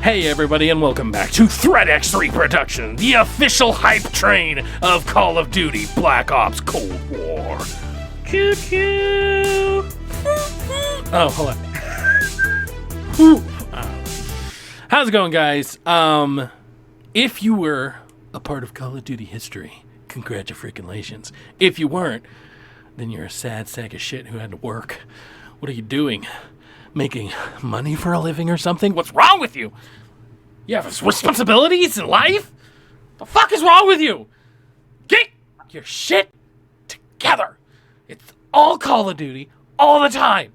Hey everybody, and welcome back to Threat X3 Production, the official hype train of Call of Duty Black Ops Cold War. Choo choo. Oh, hold on. How's it going, guys? If you were a part of Call of Duty history, congratulations. If you weren't, then you're a sad sack of shit who had to work. What are you doing? Making money for a living or something? What's wrong with you? You have responsibilities in life? The fuck is wrong with you? Get your shit together. It's all Call of Duty all the time.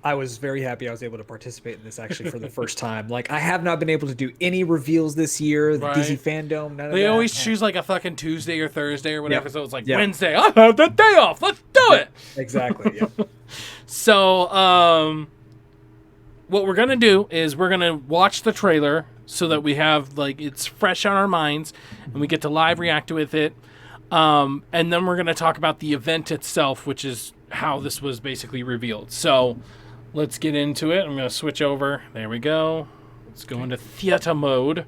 I was very happy I was able to participate in this actually for the first time. Like, I have not been able to do any reveals this year. The DC Fandom, none of that. They always choose like a fucking Tuesday or Thursday or whatever, so it's like Wednesday. I have the day off. Let's do it. Exactly. Yep. So, what we're going to do is we're going to watch the trailer so that we have, like, it's fresh on our minds and we get to live react with it. And then we're going to talk about the event itself, which is how this was basically revealed. So, let's get into it. I'm going to switch over. There we go. Let's go into theater mode.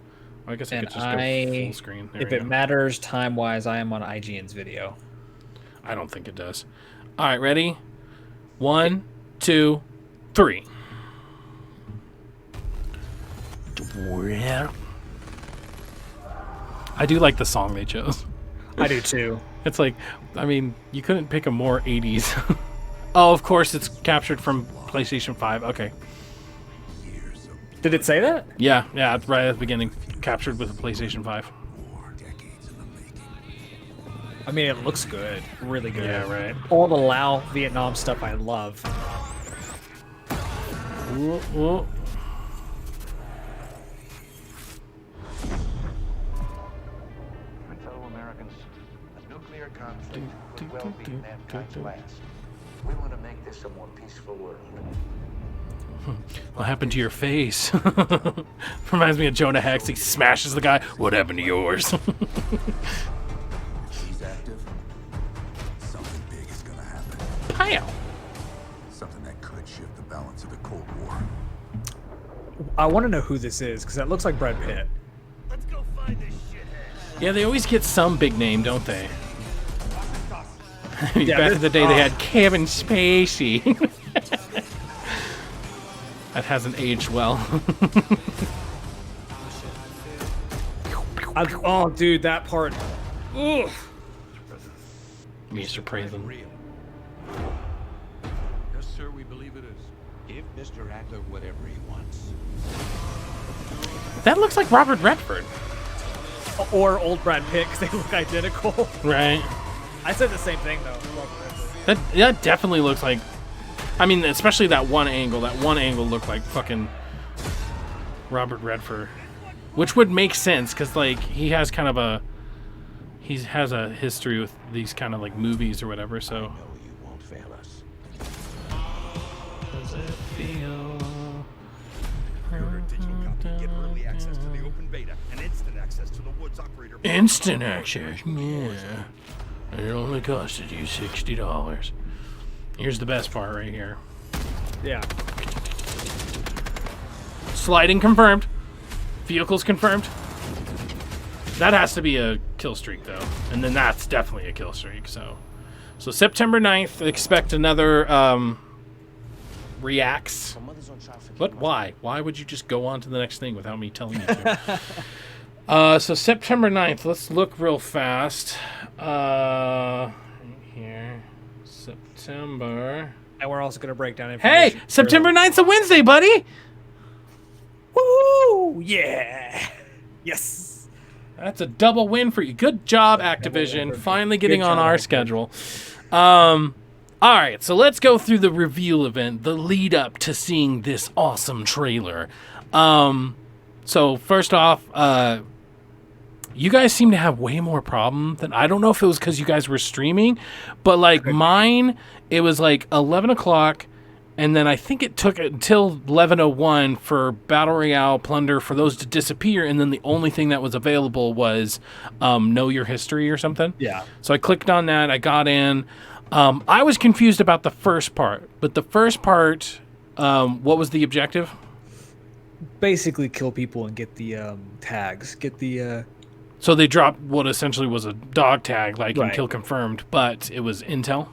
I guess I could just go full screen. If it matters time-wise, I am on IGN's video. I don't think it does. All right, ready? 1, 2, 3. I do like the song they chose. I do too. It's like, I mean, you couldn't pick a more 80s. Oh, of course, it's captured from PlayStation 5. Okay. Did it say that? Yeah, it's right at the beginning. Captured with a PlayStation 5. I mean, it looks good. Really good. Yeah, right. All the Lao Vietnam stuff I love. Ooh. Conflict could well be mankind's last. We want to make this a more peaceful world. What happened to your face? Reminds me of Jonah Hex. He smashes the guy. What happened to yours? He's active. Something big is gonna happen. Pow! Something that could shift the balance of the Cold War. I want to know who this is because that looks like Brad Pitt. Let's go find this shithead. Yeah, they always get some big name, don't they? Yeah, back in the day, they had Kevin Spacey. That hasn't aged well. Oh, dude, that part. Ugh. Mr. President. Yes, sir, we believe it is. Give Mr. Adler whatever he wants. That looks like Robert Redford. Or old Brad Pitt because they look identical. Right. I said the same thing, though. That definitely looks like... I mean, especially that one angle. That one angle looked like fucking Robert Redford. Which would make sense, because, like, he has kind of a... He has a history with these kind of, like, movies or whatever, so... I know you won't fail us. Does it feel... Your digital copy. Get early access to the open beta and instant access to the Woods operator. Instant access, yeah. It only costed you $60. Here's the best part right here. Yeah. Sliding confirmed. Vehicles confirmed. That has to be a kill streak, though. And then that's definitely a kill streak, so September 9th, expect another, reacts. What? Why? Why would you just go on to the next thing without me telling you to? So September 9th, let's look real fast. Here. September. And we're also going to break down information. Hey! September 9th's a Wednesday, buddy! Woo! Yeah! Yes! That's a double win for you. Good job, Activision. Finally getting on our schedule. Alright, so let's go through the reveal event, the lead up to seeing this awesome trailer. So first off, you guys seem to have way more problem than... I don't know if it was because you guys were streaming, but like mine, it was like 11 o'clock, and then I think it took until 11:01 for Battle Royale, Plunder, for those to disappear, and then the only thing that was available was Know Your History or something. Yeah. So I clicked on that, I got in. I was confused about the first part, but the first part, what was the objective? basically kill people and get the tags, get the So they dropped what essentially was a dog tag, like in Right. kill confirmed, but it was intel.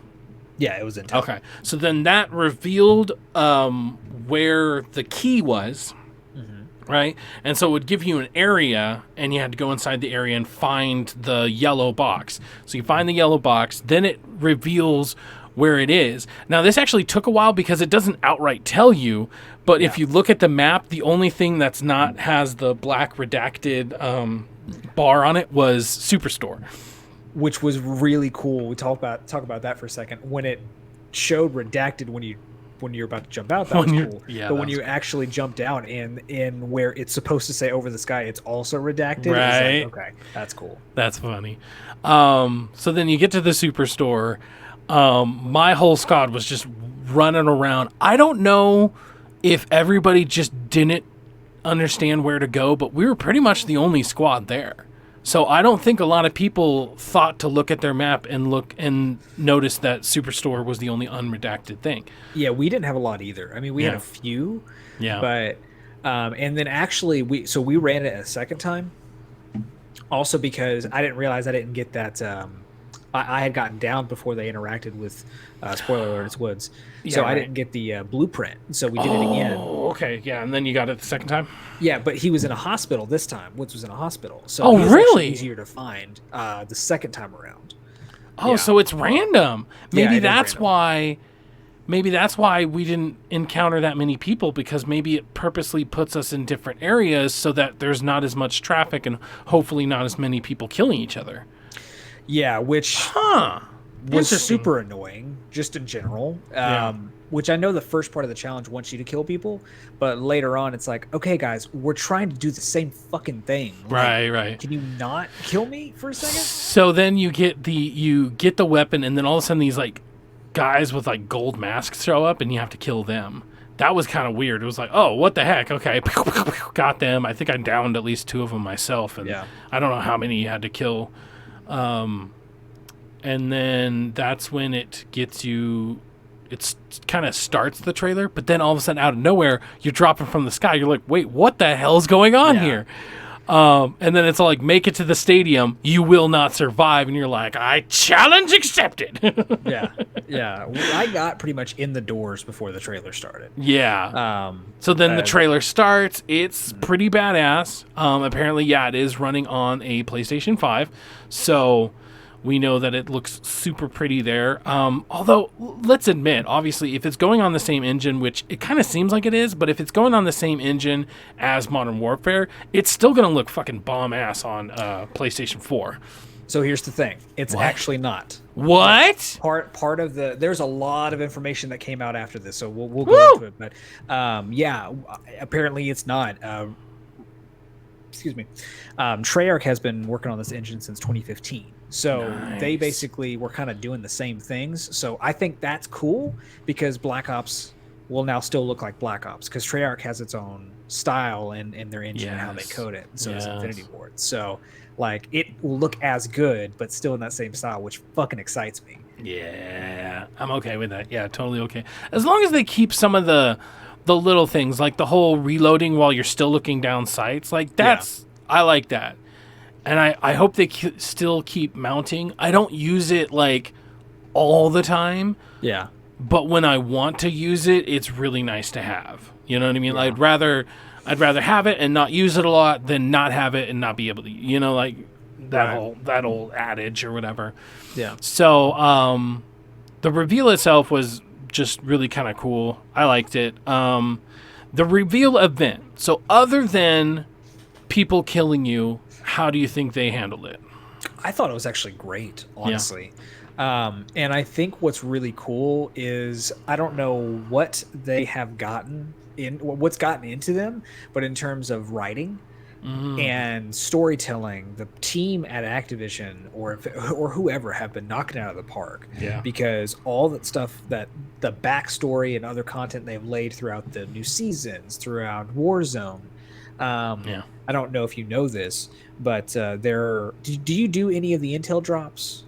yeah, it was intel. Okay, so then that revealed where the key was, right? And so it would give you an area, and you had to go inside the area and find the yellow box. So you find the yellow box, then it reveals where it is. Now, this actually took a while because it doesn't outright tell you, but if you look at the map, the only thing that's not has the black redacted bar on it was Superstore. Which was really cool. We talk about that for a second. When it showed redacted when you're about to jump out, that was cool. Yeah, but that when was you actually jumped out in where it's supposed to say over the sky, it's also redacted. Right. It's like, okay, that's cool. That's funny. So then you get to the Superstore. My whole squad was just running around. I don't know if everybody just didn't understand where to go, but we were pretty much the only squad there. So I don't think a lot of people thought to look at their map and look and notice that Superstore was the only unredacted thing. Yeah, we didn't have a lot either. I mean, we had a few. Yeah. But and then actually we ran it a second time. Also because I didn't realize I didn't get that I had gotten down before they interacted with spoiler alert, it's Woods. So right. I didn't get the blueprint. So we did it again. Oh, okay. Yeah, and then you got it the second time? Yeah, but he was in a hospital this time. Woods was in a hospital. So Oh, he was actually really? easier to find the second time around. Oh, Yeah. so it's random. Maybe it is that's random. why we didn't encounter that many people, because maybe it purposely puts us in different areas so that there's not as much traffic and hopefully not as many people killing each other. Yeah, which Huh. was Interesting. super annoying just in general. Yeah. Which I know the first part of the challenge wants you to kill people, but later on it's like, okay, guys, we're trying to do the same fucking thing. Like, Right. can you not kill me for a second? So then you get the weapon, and then all of a sudden these like guys with like gold masks show up, and you have to kill them. That was kind of weird. It was like, oh, what the heck? Okay, got them. I think I downed at least 2 of them myself, and Yeah. I don't know how many you had to kill. And then that's when it gets you. It kind of starts the trailer, but then all of a sudden, out of nowhere, you're dropping from the sky. You're like, wait, what the hell's going on here? And then it's all like, make it to the stadium. You will not survive. And you're like, I challenge accepted. Yeah. I got pretty much in the doors before the trailer started. Yeah. So then the trailer starts. It's pretty badass. Apparently, it is running on a PlayStation 5. So we know that it looks super pretty there. Although, let's admit, obviously, if it's going on the same engine, which it kind of seems like it is, but if it's going on the same engine as Modern Warfare, it's still going to look fucking bomb-ass on PlayStation 4. So here's the thing. It's actually not. What? Part of the there's a lot of information that came out after this, so we'll go into it. But apparently it's not. Excuse me. Treyarch has been working on this engine since 2015. So they basically were kind of doing the same things. So I think that's cool because Black Ops will now still look like Black Ops because Treyarch has its own style in their engine and how they code it. So does Infinity Ward. So like it will look as good, but still in that same style, which fucking excites me. Yeah, I'm okay with that. Yeah, totally okay. As long as they keep some of the little things, like the whole reloading while you're still looking down sights, like that's I like that. And I hope they still keep mounting. I don't use it like all the time. Yeah. But when I want to use it, it's really nice to have. You know what I mean? I'd rather have it and not use it a lot than not have it and not be able to, like that old adage or whatever. Yeah. So the reveal itself was just really kind of cool. I liked it. The reveal event. So other than people killing you, how do you think they handled it? I thought it was actually great, honestly. And I think what's really cool is I don't know what they have what's gotten into them, but in terms of writing and storytelling, the team at Activision or whoever have been knocking it out of the park. Yeah. Because all that stuff, that the backstory and other content they've laid throughout the new seasons, throughout Warzone. I don't know if you know this, but do you do any of the intel drops?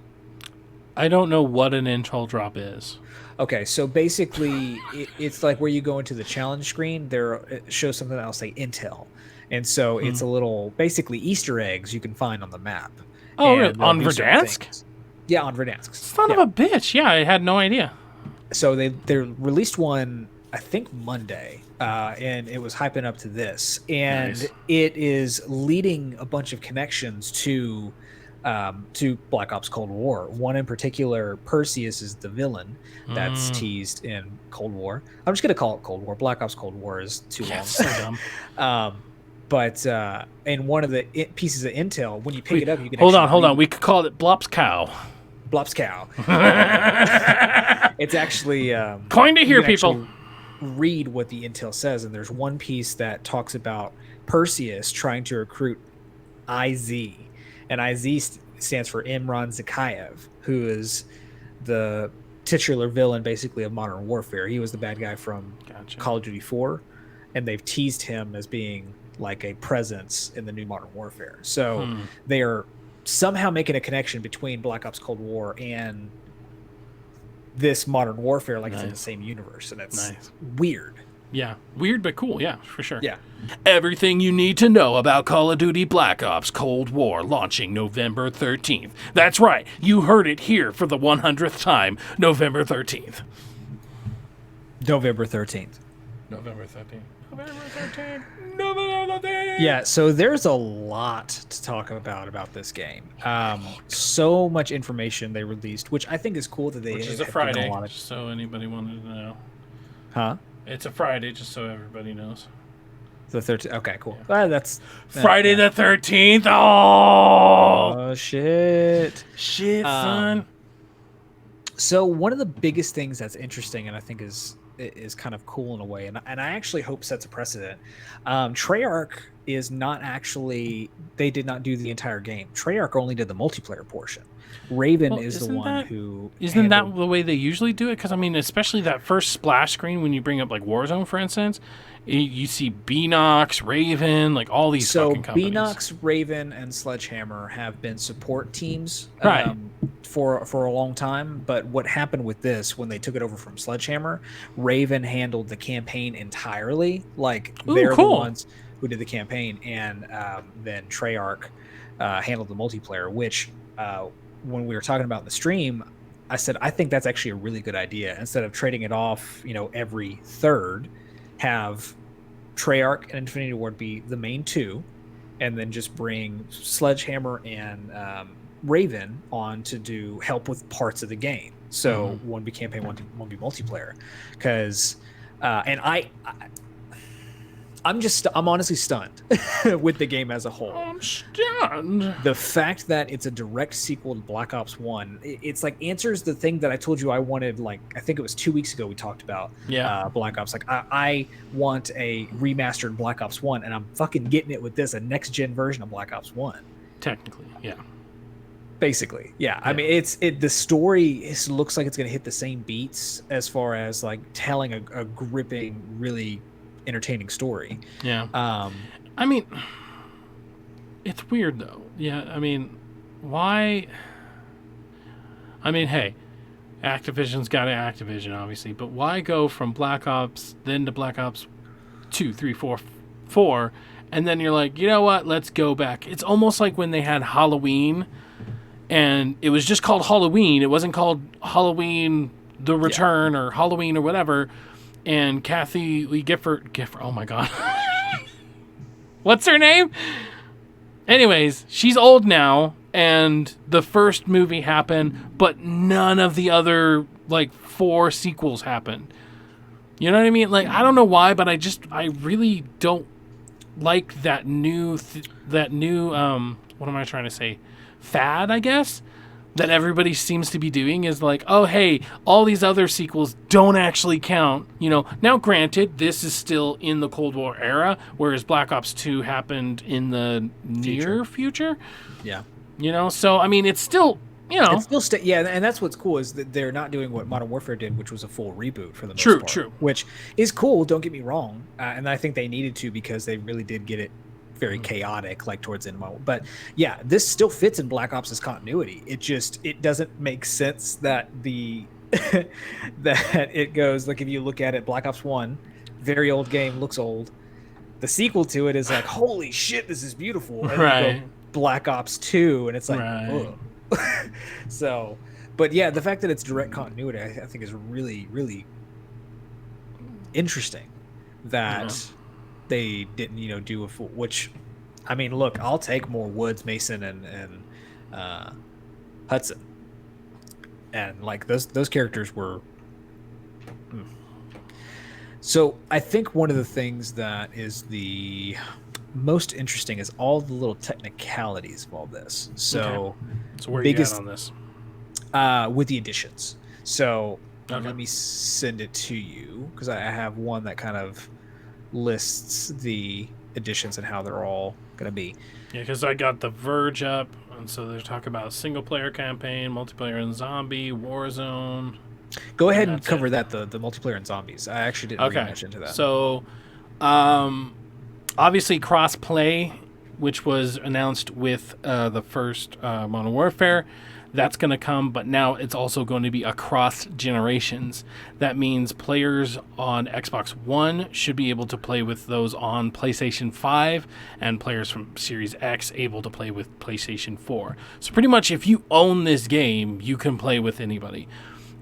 I don't know what an intel drop is. Okay, so basically, it's like where you go into the challenge screen. It shows something that'll say Intel, and so it's a little basically Easter eggs you can find on the map. Oh, really? And there'll On be certain Verdansk? things. Yeah, on Verdansk. Son of a bitch. Yeah, I had no idea. So they released one, I think Monday, and it was hyping up to this, and Nice. it is leading a bunch of connections to Black Ops Cold War. One in particular, Perseus is the villain that's teased in Cold War. I'm just gonna call it Cold War. Black Ops Cold War is too long. So dumb. But in one of the pieces of intel, when you pick it up, you can Hold actually on. We could call it BlopsCOW. BlopsCOW. It's actually Coined it here, you can people. actually read what the intel says, and there's one piece that talks about Perseus trying to recruit IZ, and IZ stands for Imran Zakhaev, who is the titular villain basically of Modern Warfare. He was the bad guy from Call of Duty 4, and they've teased him as being like a presence in the new Modern Warfare. So they are somehow making a connection between Black Ops Cold War and this Modern Warfare, like it's in the same universe, and it's weird. Yeah, weird but cool. Yeah, for sure. Yeah. Everything you need to know about Call of Duty Black Ops Cold War, launching November 13th. That's right, you heard it here for the 100th time, November 13th. November 13th. November 13th. November 13th. November 13th. Yeah, so there's a lot to talk about this game. So much information they released, which I think is cool that they Which is a have given Friday, a lot of... just so anybody wanted to know. Huh? It's a Friday, just so everybody knows. The 13th. Okay, cool. That's Friday the 13th. Oh, oh shit. Shit, son. So one of the biggest things that's interesting, and I think is kind of cool in a way, and I actually hope sets a precedent. Treyarch is not actually, they did not do the entire game. Treyarch only did the multiplayer portion. Raven is the one who isn't that the way they usually do it? Because I mean, especially that first splash screen when you bring up like Warzone, for instance, you see Beanox, Raven, like all these fucking companies. Beanox, Raven, and Sledgehammer have been support teams Right. for a long time. But what happened with this, when they took it over from Sledgehammer, Raven handled the campaign entirely. Like they're the ones who did the campaign, and then Treyarch handled the multiplayer. Which when we were talking about in the stream, I said I think that's actually a really good idea. Instead of trading it off, every third, have Treyarch and Infinity Ward be the main two, and then just bring Sledgehammer and Raven on to do help with parts of the game. So one be campaign, one be multiplayer. Because and I'm honestly stunned with the game as a whole. I'm stunned. The fact that it's a direct sequel to Black Ops 1, it's like answers the thing that I told you I wanted, like, I think it was 2 weeks ago we talked about Black Ops. Like, I want a remastered Black Ops 1, and I'm fucking getting it with this, a next-gen version of Black Ops 1. Technically, yeah. Basically, yeah. I mean, the story looks like it's going to hit the same beats as far as, like, telling a gripping, really entertaining story. Yeah. I mean, it's weird though. Yeah. I mean, why? I mean, hey, Activision's got Activision, obviously, but why go from Black Ops then to Black Ops 2, 3, 4, 4, and then you're like, you know what? Let's go back. It's almost like when they had Halloween, and it was just called Halloween. It wasn't called Halloween: The Return or Halloween or whatever. And Kathy Lee Gifford, oh my God. What's her name? Anyways, she's old now, and the first movie happened, but none of the other, like, 4 sequels happened. You know what I mean? Like, I don't know why, but I really don't like that new, what am I trying to say? Fad, I guess? That everybody seems to be doing is like, oh, hey, all these other sequels don't actually count. Now granted, this is still in the Cold War era, whereas Black Ops 2 happened in the near future. Yeah. So, I mean, it's still, It's still and that's what's cool is that they're not doing what Modern Warfare did, which was a full reboot for the most part. True. Which is cool, don't get me wrong. And I think they needed to because they really did get it very chaotic, like towards the end of my. But yeah, this still fits in Black Ops' continuity. It doesn't make sense that the that it goes like, if you look at it, Black Ops 1, very old game, looks old. The sequel to it is like, holy shit, this is beautiful. And then you go Black Ops 2, and it's like, ugh. So, but yeah, the fact that it's direct continuity, I think is really, really interesting that they didn't, do a full, which, I mean, look, I'll take more Woods, Mason, and Hudson. And like those characters were. So I think one of the things that is the most interesting is all the little technicalities of all this. So, so where are you at on this? With the additions. So let me send it to you, because I have one that kind of lists the additions and how they're all going to be. Yeah, because I got The Verge up, and so they're talking about single-player campaign, multiplayer and zombie, Warzone. Go ahead and cover that, the multiplayer and zombies. I actually didn't really much into that. So, obviously, Crossplay, which was announced with the first Modern Warfare, that's going to come, but now it's also going to be across generations. That means players on Xbox One should be able to play with those on PlayStation 5, and players from Series X able to play with PlayStation 4. So pretty much if you own this game, you can play with anybody.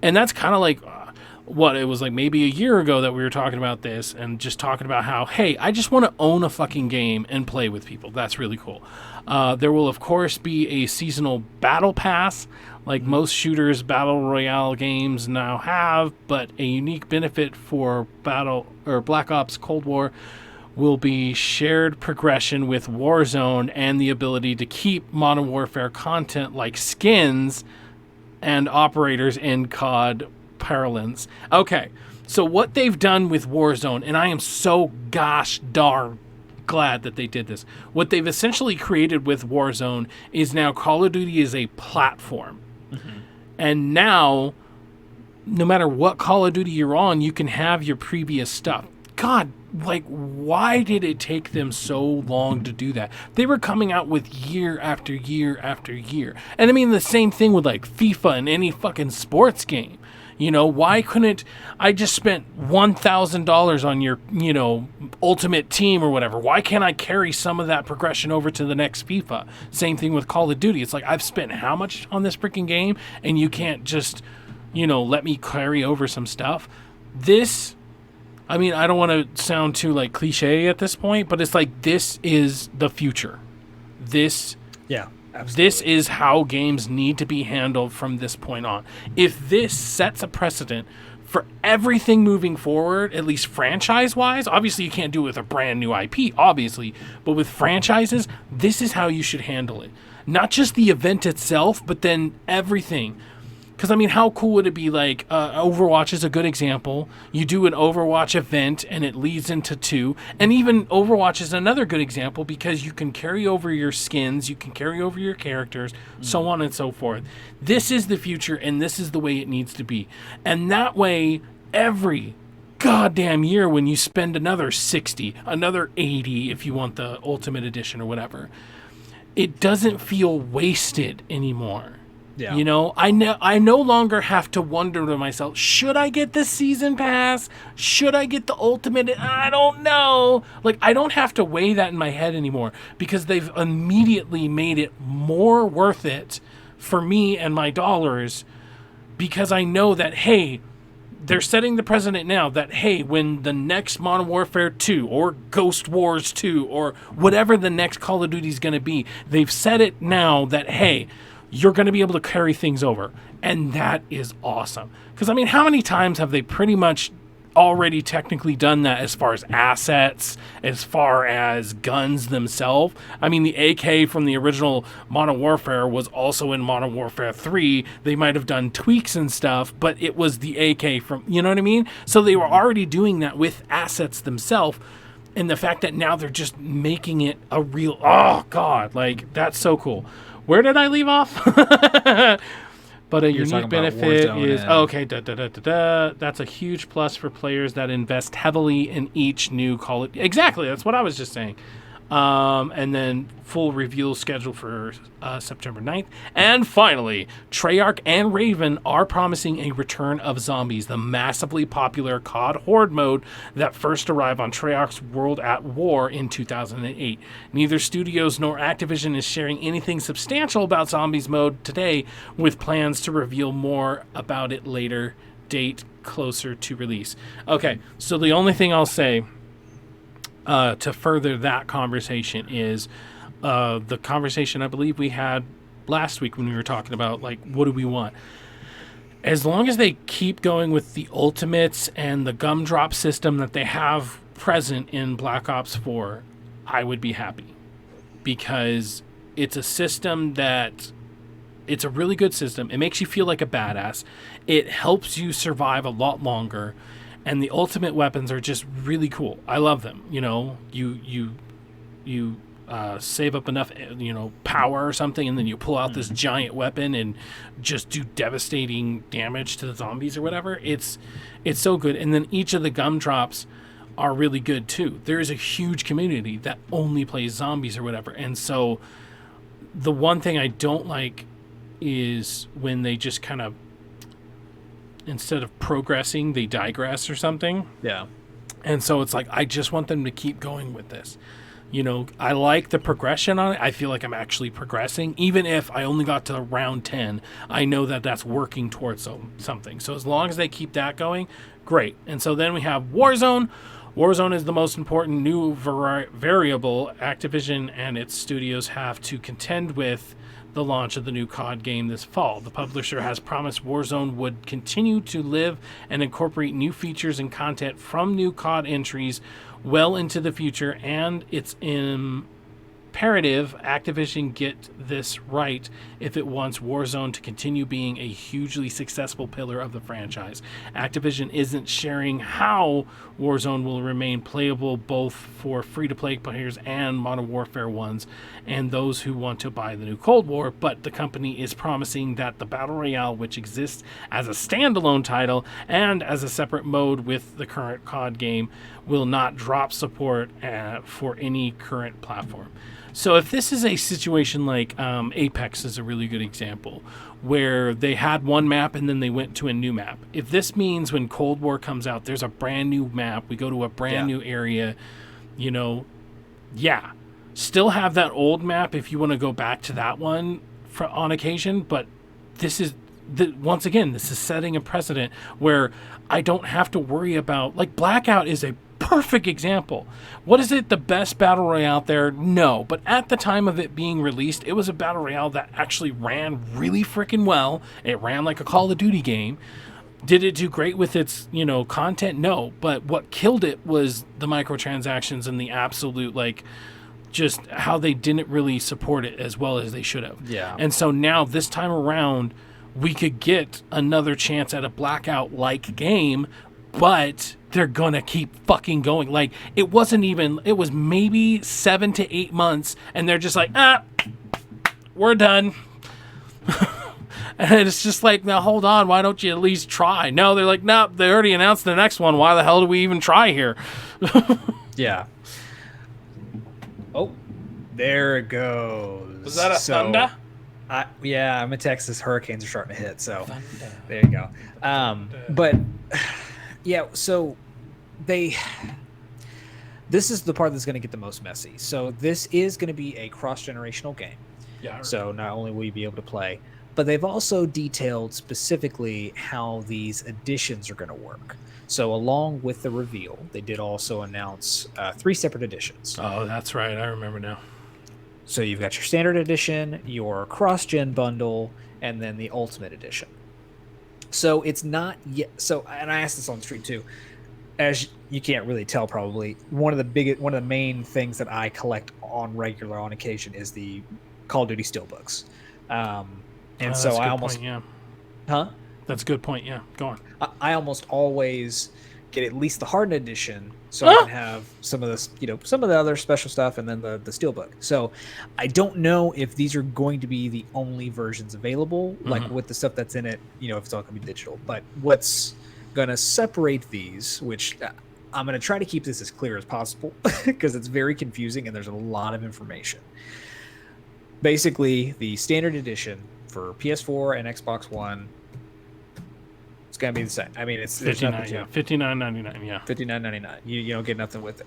And that's kind of like what it was like maybe a year ago that we were talking about this, and just talking about how, hey, I just want to own a fucking game and play with people. That's really cool. There will, of course, be a seasonal battle pass, like most shooters battle royale games now have, but a unique benefit for Black Ops Cold War will be shared progression with Warzone and the ability to keep Modern Warfare content like skins and operators in COD parlance. Okay, so what they've done with Warzone, and I am so gosh darn glad that they did this. What they've essentially created with Warzone is now Call of Duty is a platform. And now, no matter what Call of Duty you're on, you can have your previous stuff. God, like, why did it take them so long to do that? They were coming out with year after year after year. And I mean, the same thing with like FIFA and any fucking sports game. Why couldn't I just spent $1,000 on your, ultimate team or whatever? Why can't I carry some of that progression over to the next FIFA? Same thing with Call of Duty. It's like, I've spent how much on this freaking game, and you can't just, let me carry over some stuff. I mean, I don't want to sound too like cliche at this point, but it's like, this is the future. Absolutely. This is how games need to be handled from this point on. If this sets a precedent for everything moving forward, at least franchise-wise, obviously you can't do it with a brand new IP, obviously, but with franchises, this is how you should handle it. Not just the event itself, but then everything. Because, I mean, how cool would it be, like, Overwatch is a good example. You do an Overwatch event, and it leads into 2. And even Overwatch is another good example, because you can carry over your skins, you can carry over your characters, so on and so forth. This is the future, and this is the way it needs to be. And that way, every goddamn year when you spend another 60, another 80, if you want the Ultimate Edition or whatever, it doesn't feel wasted anymore. Yeah. I no longer have to wonder to myself, should I get the season pass? Should I get the ultimate? I don't know. Like, I don't have to weigh that in my head anymore, because they've immediately made it more worth it for me and my dollars, because I know that, hey, they're setting the precedent now that, hey, when the next Modern Warfare 2 or Ghost Wars 2 or whatever the next Call of Duty is going to be, they've said it now that, hey, you're going to be able to carry things over. And that is awesome. Because, I mean, how many times have they pretty much already technically done that as far as assets, as far as guns themselves? I mean, the AK from the original Modern Warfare was also in Modern Warfare 3. They might have done tweaks and stuff, but it was the AK from, you know what I mean? So they were already doing that with assets themselves. And the fact that now they're just making it a real, oh, God, like, that's so cool. Where did I leave off? But a unique benefit is, that's a huge plus for players that invest heavily in each new Call of Duty. Exactly, that's what I was just saying. And then full reveal scheduled for September 9th. And finally, Treyarch and Raven are promising a return of Zombies, the massively popular COD Horde mode that first arrived on Treyarch's World at War in 2008. Neither studios nor Activision is sharing anything substantial about Zombies mode today, with plans to reveal more about it later, date closer to release. Okay, so the only thing I'll say to further that conversation is the conversation I believe we had last week when we were talking about, like, what do we want? As long as they keep going with the ultimates and the gumdrop system that they have present in Black Ops 4, I would be happy, because it's a system that it's a really good system. It makes you feel like a badass. It helps you survive a lot longer. And the ultimate weapons are just really cool. I love them. You know, you save up enough, power or something, and then you pull out this giant weapon and just do devastating damage to the zombies or whatever. It's so good. And then each of the gumdrops are really good too. There is a huge community that only plays zombies or whatever. And so the one thing I don't like is when they just kind of, instead of progressing, they digress or something. Yeah. And so it's like, I just want them to keep going with this. I like the progression on it. I feel like I'm actually progressing. Even if I only got to round 10, I know that that's working towards something. So as long as they keep that going, great. And so then we have Warzone. Warzone is the most important new variable Activision and its studios have to contend with the launch of the new COD game this fall. The publisher has promised Warzone would continue to live and incorporate new features and content from new COD entries well into the future, and it's imperative Activision get this right if it wants Warzone to continue being a hugely successful pillar of the franchise. Activision isn't sharing how Warzone will remain playable both for free-to-play players and Modern Warfare ones and those who want to buy the new Cold War, but the company is promising that the Battle Royale, which exists as a standalone title and as a separate mode with the current COD game, will not drop support for any current platform. So if this is a situation like Apex is a really good example, where they had one map and then they went to a new map. If this means when Cold War comes out, there's a brand new map, we go to a brand new area, still have that old map if you want to go back to that one on occasion, but this is, once again, this is setting a precedent where I don't have to worry about, like, Blackout is a perfect example. What is it, the best battle royale out there? No, but at the time of it being released, it was a battle royale that actually ran really freaking well. It ran like a Call of Duty game. Did it do great with its, content? No, but what killed it was the microtransactions and the absolute, just how they didn't really support it as well as they should have. Yeah. And so now this time around, we could get another chance at a Blackout-like game, but they're gonna keep fucking going. Like, it was maybe 7 to 8 months, and they're just like, we're done. And it's just like, now hold on, why don't you at least try? No, they're like, no, they already announced the next one. Why the hell do we even try here? Yeah. Oh, there it goes. Was that a thunder? I'm in Texas. Hurricanes are starting to hit, so thunder. There you go. But yeah, so this is the part that's going to get the most messy. So this is going to be a cross-generational game. Yeah. So not only will you be able to play, but they've also detailed specifically how these editions are going to work. So along with the reveal, they did also announce 3 separate editions. Oh, that's right. I remember now. So you've got your standard edition, your cross-gen bundle, and then the ultimate edition. So it's not yet. So, and I asked this on the street too. As you can't really tell, probably one of the main things that I collect on occasion is the Call of Duty steelbooks. And so I almost, That's a good point. Yeah, go on. I almost always get at least the hardened edition, so I can have some of this, some of the other special stuff, and then the steelbook. So I don't know if these are going to be the only versions available, like with the stuff that's in it. If it's all going to be digital. But what's going to separate these, which I'm going to try to keep this as clear as possible because it's very confusing and there's a lot of information. Basically, the standard edition for PS4 and Xbox One, it's going to be the same. I mean, it's $59.99. Yeah, $59.99. Yeah, $59.99. You don't get nothing with it.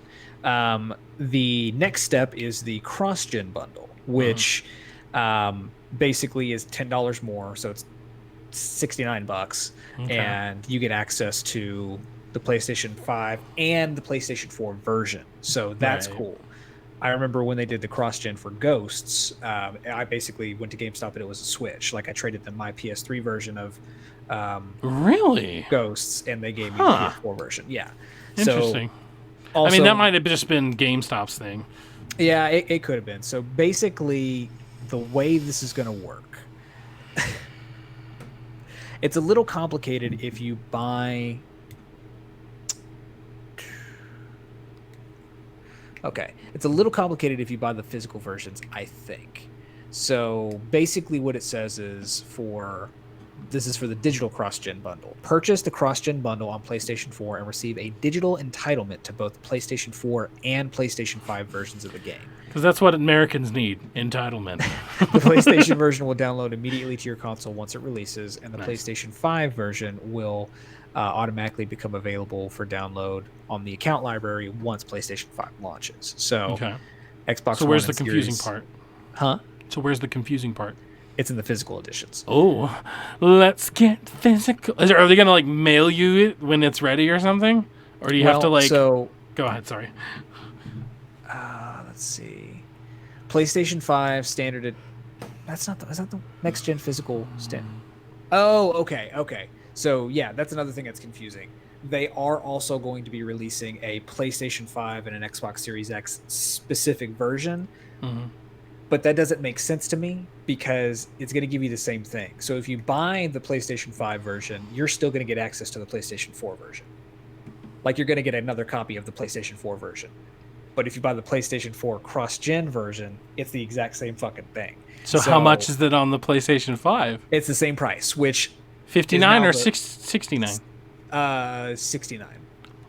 The next step is the cross-gen bundle, which basically is $10 more, so it's $69, and you get access to the PlayStation 5 and the PlayStation 4 version. So that's cool. I remember when they did the cross-gen for Ghosts, I basically went to GameStop and it was a Switch. Like I traded them my PS3 version of really Ghosts, and they gave me the PS4 version. Yeah. Interesting. So, also, I mean, that might have just been GameStop's thing. Yeah, it could have been. So basically, the way this is going to work, it's a little complicated if you buy... Okay, it's a little complicated if you buy the physical versions, I think. So basically what it says is this is for the digital cross-gen bundle. Purchase the cross-gen bundle on PlayStation 4 and receive a digital entitlement to both PlayStation 4 and PlayStation 5 versions of the game. Because that's what Americans need, entitlement. The PlayStation version will download immediately to your console once it releases, and the PlayStation 5 version will automatically become available for download on the account library once PlayStation 5 launches. So Xbox. So where's the confusing part? Huh? So where's the confusing part? It's in the physical editions. Oh, let's get physical. Are they gonna like mail you it when it's ready or something, or do you have to like? So go ahead. Sorry. Let's see. PlayStation 5 standard. That's not the next gen physical standard. Oh, okay. So yeah, that's another thing that's confusing. They are also going to be releasing a PlayStation 5 and an Xbox Series X specific version. But that doesn't make sense to me because it's going to give you the same thing. So if you buy the PlayStation 5 version, you're still going to get access to the PlayStation 4 version. Like you're going to get another copy of the PlayStation 4 version. But if you buy the PlayStation 4 cross-gen version, it's the exact same fucking thing. So how much is it on the PlayStation 5? It's the same price, which 59 or 69? 69.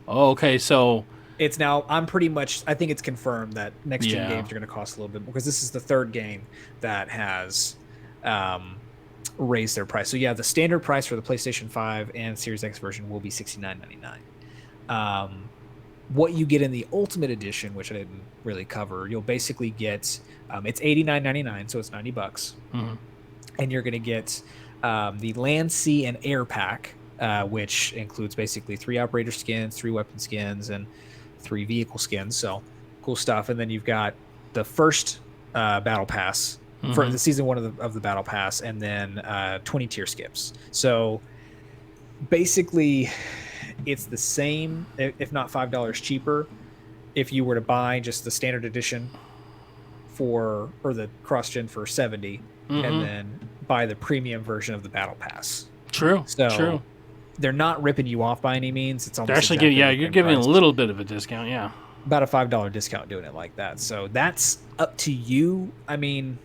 Oh, okay. So it's now, I think it's confirmed that next gen games are going to cost a little bit more because this is the third game that has raised their price. So yeah, the standard price for the PlayStation 5 and Series X version will be $69.99. What you get in the Ultimate Edition, which I didn't really cover, you'll basically get, it's $89.99, so it's $90. And you're going to get the Land, Sea, and Air pack, which includes basically 3 operator skins, 3 weapon skins, and 3 vehicle skins. So cool stuff. And then you've got the first battle pass for the season 1 of the battle pass, and then 20 tier skips. So basically it's the same, if not $5 cheaper, if you were to buy just the standard edition or the cross-gen for $70, and then buy the premium version of the battle pass. True. They're not ripping you off by any means. It's almost actually you're giving a little bit of a discount. Yeah, about a $5 discount doing it like that. So that's up to you. I mean,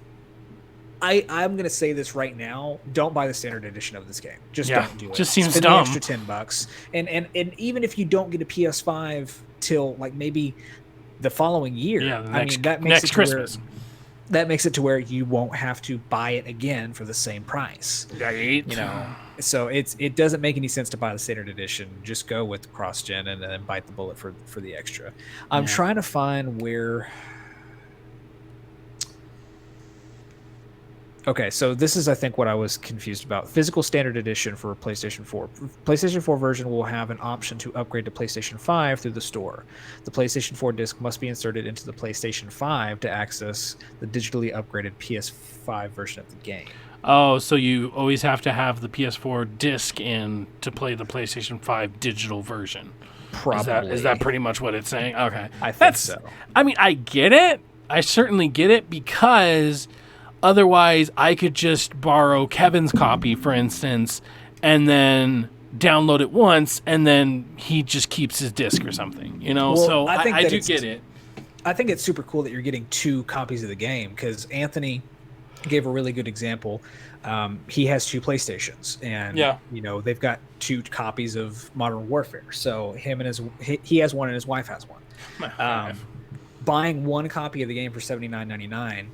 I'm gonna say this right now: don't buy the standard edition of this game. Just don't do it. Just seems Spend dumb. The extra $10, and even if you don't get a PS5 till like maybe the following year, that makes it to Christmas. That makes it to where you won't have to buy it again for the same price. Right. So it doesn't make any sense to buy the standard edition. Just go with the cross-gen and then bite the bullet for the extra. I'm trying to find where... Okay, so this is, I think, what I was confused about. Physical standard edition for PlayStation 4. PlayStation 4 version will have an option to upgrade to PlayStation 5 through the store. The PlayStation 4 disc must be inserted into the PlayStation 5 to access the digitally upgraded PS5 version of the game. Oh, so you always have to have the PS4 disc in to play the PlayStation 5 digital version. Probably. Is that pretty much what it's saying? Okay. I think so. I mean, I get it. I certainly get it because... Otherwise, I could just borrow Kevin's copy, for instance, and then download it once, and then he just keeps his disc or something, Well, so I do get it. I think it's super cool that you're getting 2 copies of the game because Anthony gave a really good example. He has 2 PlayStations, and they've got 2 copies of Modern Warfare. So he has one and his wife has one. Buying one copy of the game for $79.99,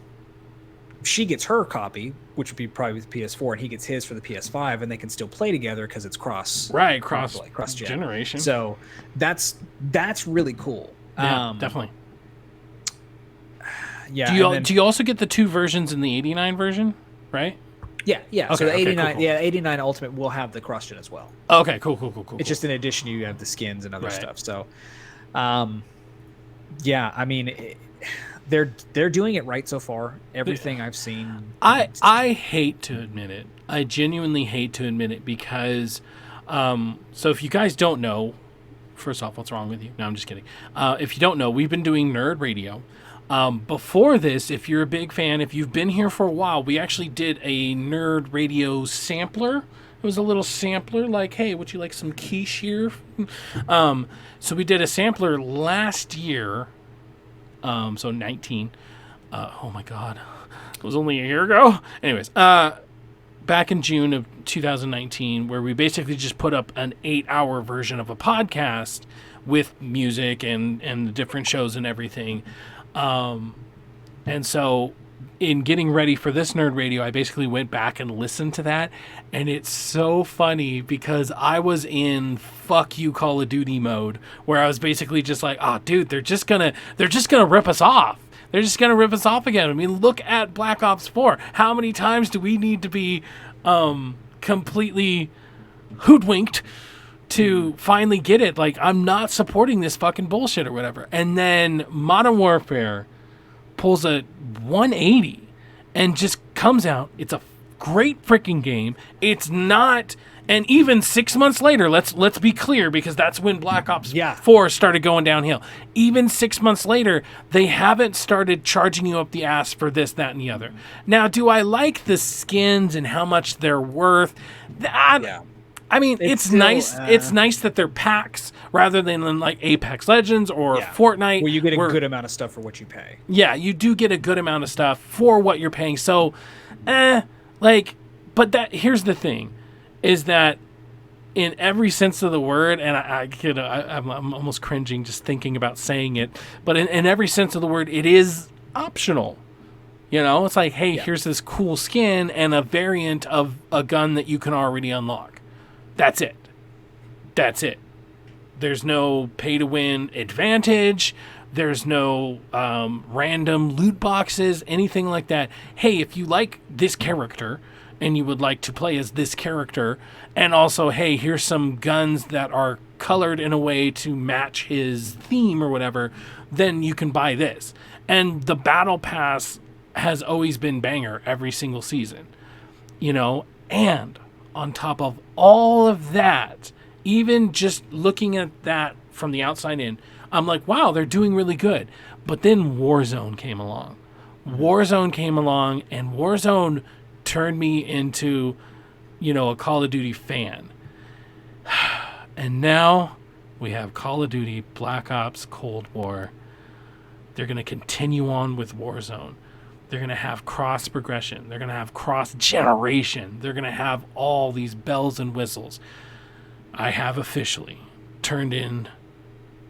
she gets her copy, which would be probably with PS4, and he gets his for the PS5, and they can still play together because it's cross generation. So that's really cool. Yeah, definitely. Yeah. Do you also get the 2 versions in the 89 version, right? Yeah. Okay, So the 89, cool. 89 Ultimate will have the cross gen as well. Okay, cool. It's just in addition, you have the skins and other stuff. So, yeah, I mean, they're doing it right so far. Everything I've seen. I hate to admit it. I genuinely hate to admit it because, so if you guys don't know, first off, what's wrong with you? No, I'm just kidding. If you don't know, we've been doing Nerd Radio. Before this, if you're a big fan, if you've been here for a while, we actually did a Nerd Radio sampler. It was a little sampler, like, hey, would you like some quiche here? So we did a sampler last year, so 19. Oh my God, it was only a year ago. Anyways, back in June of 2019, where we basically just put up an 8-hour version of a podcast with music and the different shows and everything. And so in getting ready for this Nerd Radio, I basically went back and listened to that. And it's so funny because I was in fuck you Call of Duty mode, where I was basically just like, oh dude, they're just gonna rip us off. They're just gonna rip us off again. I mean, look at Black Ops 4. How many times do we need to be completely hoodwinked to finally get it? Like, I'm not supporting this fucking bullshit or whatever. And then Modern Warfare pulls a 180 and just comes out. It's a great freaking game. It's not, and even 6 months later, let's be clear, because that's when Black Ops 4 started going downhill. Even 6 months later, they haven't started charging you up the ass for this, that, and the other. Now, do I like the skins and how much they're worth? I mean, it's still nice. It's nice that they're packs rather than like Apex Legends or Fortnite, where you get a good amount of stuff for what you pay. Yeah, you do get a good amount of stuff for what you're paying. So, but here's the thing, is that in every sense of the word, and I'm almost cringing just thinking about saying it, but in every sense of the word, it is optional. You know, it's like, hey, here's this cool skin and a variant of a gun that you can already unlock. That's it. There's no pay-to-win advantage. There's no random loot boxes, anything like that. Hey, if you like this character and you would like to play as this character, and also, hey, here's some guns that are colored in a way to match his theme or whatever, then you can buy this. And the Battle Pass has always been banger every single season, you know, and on top of all of that, even just looking at that from the outside in, I'm like, wow, they're doing really good. But then Warzone came along. And Warzone turned me into, you know, a Call of Duty fan. And now we have Call of Duty, Black Ops, Cold War. They're going to continue on with Warzone. They're going to have cross progression. They're going to have cross generation. They're going to have all these bells and whistles. I have officially turned in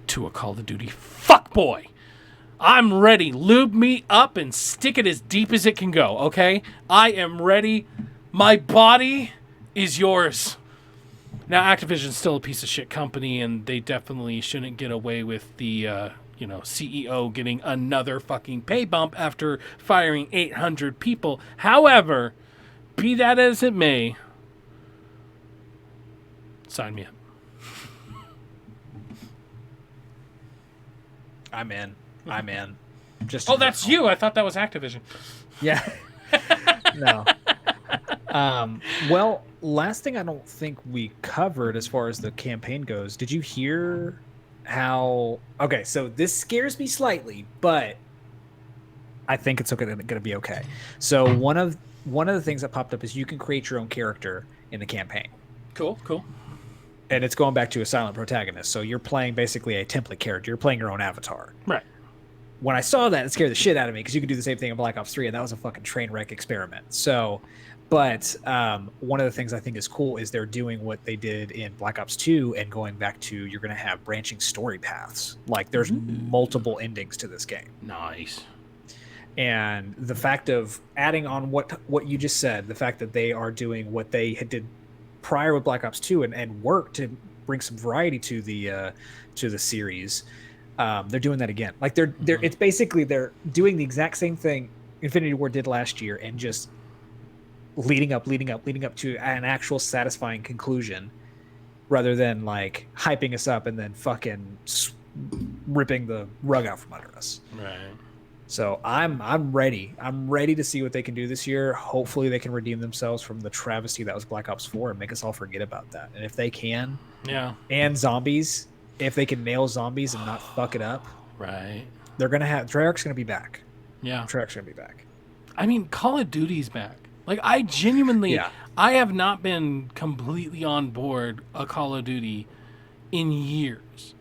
to a Call of Duty fuckboy. I'm ready. Lube me up and stick it as deep as it can go, okay? I am ready. My body is yours. Now, Activision's still a piece of shit company, and they definitely shouldn't get away with the CEO getting another fucking pay bump after firing 800 people. However, be that as it may, sign me up. I'm in. Just that's you. I thought that was Activision. Yeah. No. Well, last thing I don't think we covered as far as the campaign goes. Did you hear how? Okay, so this scares me slightly, but I think it's going to be okay. So one of the things that popped up is you can create your own character in the campaign. Cool. And it's going back to a silent protagonist. So you're playing basically a template character. You're playing your own avatar. Right. when I saw that, it scared the shit out of me because you could do the same thing in Black Ops 3, and that was a fucking train wreck experiment. So, but one of the things I think is cool is they're doing what they did in Black Ops 2 and going back to you're going to have branching story paths. Like there's multiple endings to this game. Nice. And the fact of adding on what you just said, the fact that they are doing what they had did prior with Black Ops 2 and work to bring some variety to the series. They're doing that again. Like they're it's basically they're doing the exact same thing Infinity War did last year and just leading up to an actual satisfying conclusion rather than like hyping us up and then fucking ripping the rug out from under us. Right. So I'm ready. I'm ready to see what they can do this year. Hopefully they can redeem themselves from the travesty that was Black Ops 4 and make us all forget about that. And if they can, and zombies, if they can nail zombies and not fuck it up, right? They're gonna have Treyarch's gonna be back. Yeah, Treyarch's gonna be back. I mean, Call of Duty's back. Like I genuinely, I have not been completely on board a Call of Duty in years.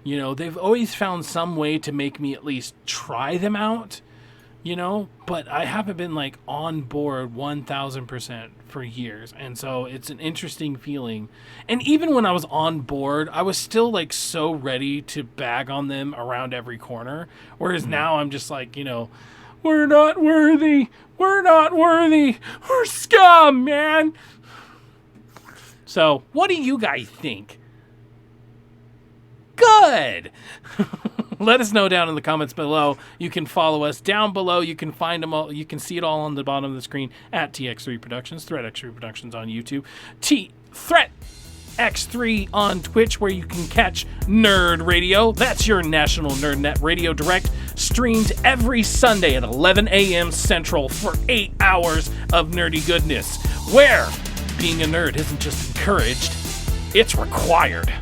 You know, they've always found some way to make me at least try them out. You know, but I haven't been like on board 1,000% for years. And so it's an interesting feeling. And even when I was on board, I was still like so ready to bag on them around every corner. Whereas now I'm just like, you know, we're not worthy. We're not worthy. We're scum, man. So what do you guys think? Good. Let us know down in the comments below. You can follow us down below. You can find them all. You can see it all on the bottom of the screen at TX3 Productions, ThreatX3 Productions on YouTube, ThreatX3 on Twitch, where you can catch Nerd Radio. That's your national NerdNet Radio Direct, streamed every Sunday at 11 a.m. Central for 8 hours of nerdy goodness, where being a nerd isn't just encouraged, it's required.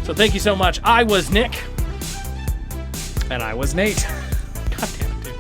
So thank you so much. I was Nick. And I was Nate. God damn it, dude.